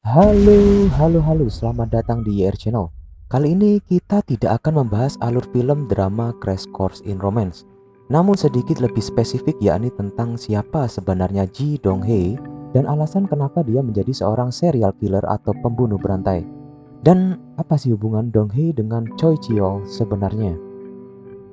Halo, selamat datang di YR Channel. Kali ini kita tidak akan membahas alur film drama Crash Course in Romance, namun sedikit lebih spesifik yakni tentang siapa sebenarnya Ji Dong-hye dan alasan kenapa dia menjadi seorang serial killer atau pembunuh berantai. Dan apa sih hubungan Dong-hye dengan Choi Chi-yeol sebenarnya?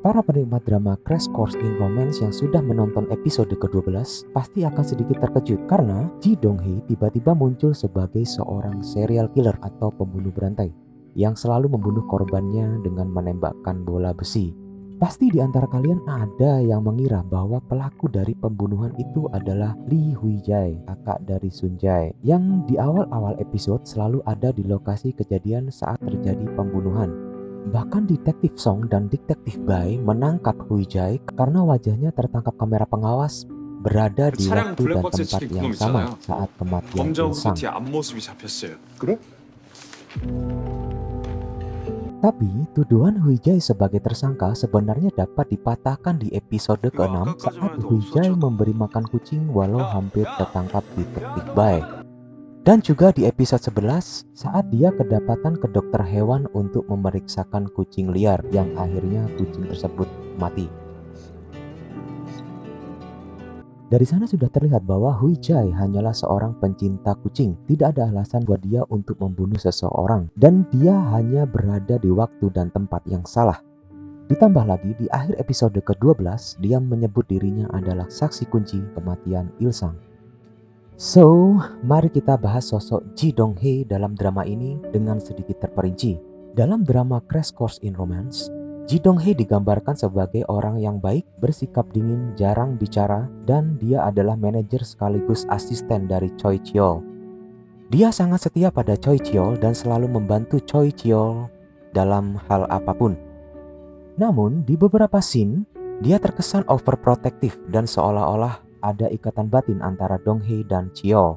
Para penikmat drama Crash Course in Romance yang sudah menonton episode ke-12 pasti akan sedikit terkejut karena Ji Dong-hye tiba-tiba muncul sebagai seorang serial killer atau pembunuh berantai yang selalu membunuh korbannya dengan menembakkan bola besi. Pasti di antara kalian ada yang mengira bahwa pelaku dari pembunuhan itu adalah Lee Hui-jae, kakak dari Sun Jae, yang di awal-awal episode selalu ada di lokasi kejadian saat terjadi pembunuhan. Bahkan Detektif Song dan Detektif Bai menangkap Hui Jae karena wajahnya tertangkap kamera pengawas berada 그 di 차량 waktu dan 블랙박스에 tempat 찍힌 yang 그놈 sama 있잖아요. saat kematian 검정 Il-sang. 후드티 앞모습이 잡혔어요. 그래? Tapi tuduhan Hui Jae sebagai tersangka sebenarnya dapat dipatahkan di episode 이거 ke-6 saat 아까까지만 해도 Hui Jae 없었죠. memberi makan kucing walau hampir tertangkap Detektif Bai. Dan juga di episode 11 saat dia kedapatan ke dokter hewan untuk memeriksakan kucing liar yang akhirnya kucing tersebut mati. Dari sana sudah terlihat bahwa Hui Jae hanyalah seorang pencinta kucing. Tidak ada alasan buat dia untuk membunuh seseorang dan dia hanya berada di waktu dan tempat yang salah. Ditambah lagi di akhir episode ke-12 dia menyebut dirinya adalah saksi kunci kematian Il-sang. So, mari kita bahas sosok Ji Dong-hye dalam drama ini dengan sedikit terperinci. Dalam drama Crash Course in Romance, Ji Dong-hye digambarkan sebagai orang yang baik, bersikap dingin, jarang bicara, dan dia adalah manajer sekaligus asisten dari Choi Chi-yeol. Dia sangat setia pada Choi Chi-yeol dan selalu membantu Choi Chi-yeol dalam hal apapun. Namun, di beberapa scene, dia terkesan overprotective dan seolah-olah ada ikatan batin antara Dong-hye dan Chi-yeol.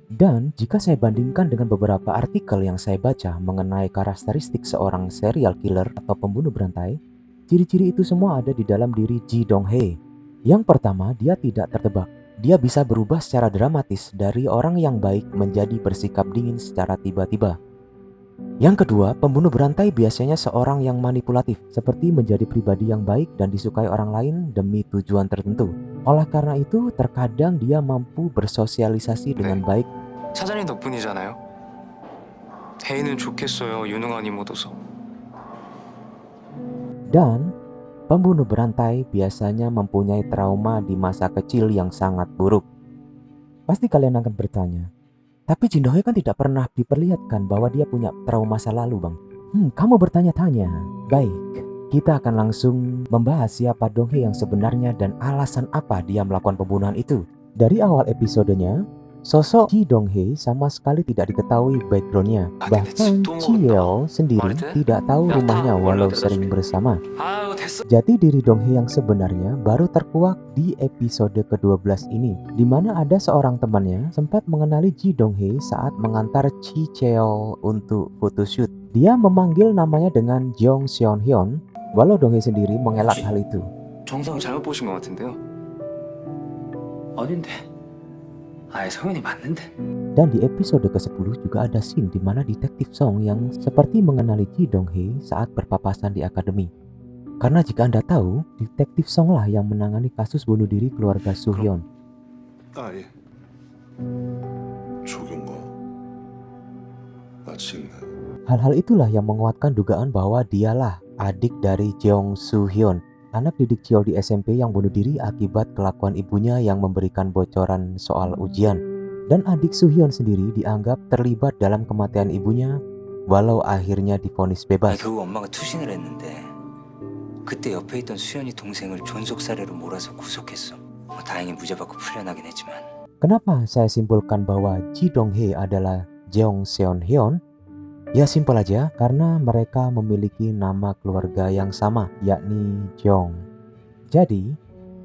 Dan jika saya bandingkan dengan beberapa artikel yang saya baca mengenai karakteristik seorang serial killer atau pembunuh berantai, ciri-ciri itu semua ada di dalam diri Ji Dong-hye. Yang pertama, dia tidak tertebak. Dia bisa berubah secara dramatis dari orang yang baik menjadi bersikap dingin secara tiba-tiba. Yang kedua, pembunuh berantai biasanya seorang yang manipulatif, seperti menjadi pribadi yang baik dan disukai orang lain demi tujuan tertentu. Oleh karena itu, terkadang dia mampu bersosialisasi dengan baik. 사장님 덕분이잖아요. 혜인은 좋겠어요. 유능한 이모도서. Dan pembunuh berantai biasanya mempunyai trauma di masa kecil yang sangat buruk. Pasti kalian akan bertanya, tapi Ji Dong-hye kan tidak pernah diperlihatkan bahwa dia punya trauma masa lalu, Bang. Kamu bertanya-tanya. Baik, kita akan langsung membahas siapa Dong-hye yang sebenarnya dan alasan apa dia melakukan pembunuhan itu. Dari awal episodenya, sosok Ji Dong-hye sama sekali tidak diketahui backgroundnya. Bahkan Chi-yeol sendiri tidak tahu rumahnya walau sering bersama. 아유 됐어. Jati diri Dong-hye yang sebenarnya baru terkuak di episode ke-12 ini, di mana ada seorang temannya sempat mengenali Ji Dong-hye saat mengantar Chi Cheol untuk photoshoot. Dia memanggil namanya dengan Jong Seon-hyun, walau Dong-hye sendiri mengelak hal itu. 정상 잘못 보신 것 같은데요. 어딘데? 아예 성현이 맞는데. Dan di episode ke-10 juga ada scene di mana Detektif Song yang seperti mengenali Ji Dong-hye saat berpapasan di akademi. Karena jika Anda tahu, Detektif Song lah yang menangani kasus bunuh diri keluarga Soo-hyun. 아, 예. 조경과 마치 있네. Hal-hal itulah yang menguatkan dugaan bahwa dialah adik dari Jeong Soo-hyun, anak didik Cheol di SMP yang bunuh diri akibat kelakuan ibunya yang memberikan bocoran soal ujian. Dan adik Soo-hyun sendiri dianggap terlibat dalam kematian ibunya, walau akhirnya divonis bebas. 겨우 엄마가 투신을 했는데 그때 옆에 있던 수연이 동생을 존속살해로 몰아서 구속했어. 다행히 무죄 받고 풀려나긴 했지만. Kenapa saya simpulkan bahwa Ji Dong-hye adalah Jeong Seon-hyun? Ya simpel aja, karena mereka memiliki nama keluarga yang sama, yakni Jeong. Jadi,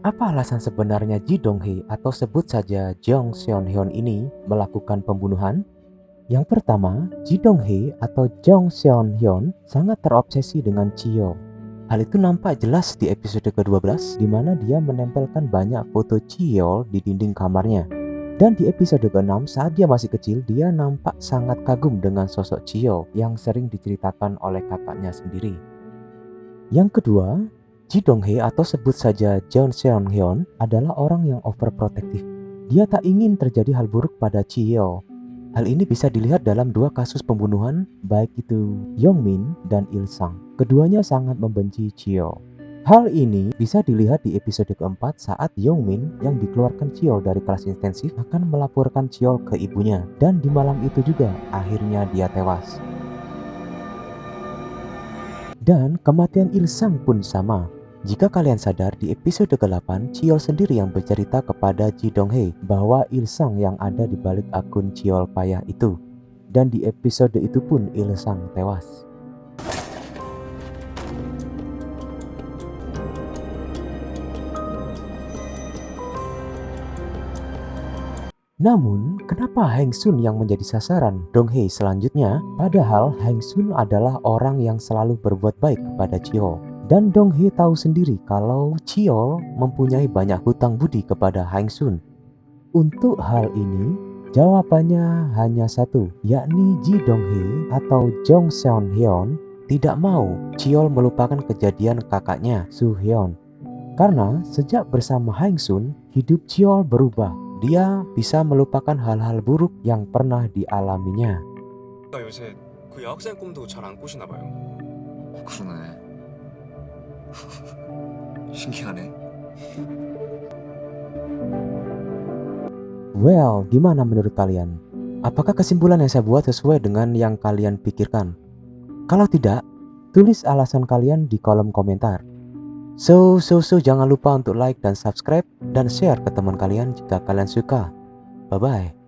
apa alasan sebenarnya Ji Dong-hye atau sebut saja Jong Seon-hyun ini melakukan pembunuhan? Yang pertama, Ji Dong-hye atau Jong Seon-hyun sangat terobsesi dengan Chi-yeol. Hal itu nampak jelas di episode ke-12 di mana dia menempelkan banyak foto Chi-yeol di dinding kamarnya. Dan di episode ke-6 saat dia masih kecil, dia nampak sangat kagum dengan sosok Chio yang sering diceritakan oleh kakaknya sendiri. Yang kedua, Ji Dong-hye atau sebut saja Jong Seon-hyun adalah orang yang overprotective. Dia tak ingin terjadi hal buruk pada Chio. Hal ini bisa dilihat dalam 2 kasus pembunuhan, baik itu Yong-min dan Il-sang. Keduanya sangat membenci Chio. Hal ini bisa dilihat di episode keempat saat Yong-min yang dikeluarkan Chio dari kelas intensif akan melaporkan Chio ke ibunya. Dan di malam itu juga akhirnya dia tewas. Dan kematian Il-sang pun sama. Jika kalian sadar, di episode ke-8, Chiol sendiri yang bercerita kepada Ji Dong-hye bahwa Il-sang yang ada di balik akun Chiol payah itu. Dan di episode itu pun Il-sang tewas. Namun, kenapa Hang Sun yang menjadi sasaran Dong-hye selanjutnya? Padahal Hang Sun adalah orang yang selalu berbuat baik kepada Chiol. Dan Dong-hye tahu sendiri kalau Chiol mempunyai banyak hutang budi kepada Hang Sun. Untuk hal ini, jawabannya hanya satu, yakni Ji Dong-hye atau Jong Seon-hyun tidak mau Chiol melupakan kejadian kakaknya Soo-hyun. Karena sejak bersama Hang Sun, hidup Chiol berubah. Dia bisa melupakan hal-hal buruk yang pernah dialaminya. 요새 그 여학생 꿈도 잘 안 꾸시나 봐요. 그러네. 신기하네. Well, gimana menurut kalian? Apakah kesimpulan yang saya buat sesuai dengan yang kalian pikirkan? Kalau tidak, tulis alasan kalian di kolom komentar. So, jangan lupa untuk like dan subscribe dan share ke teman kalian jika kalian suka. Bye-bye.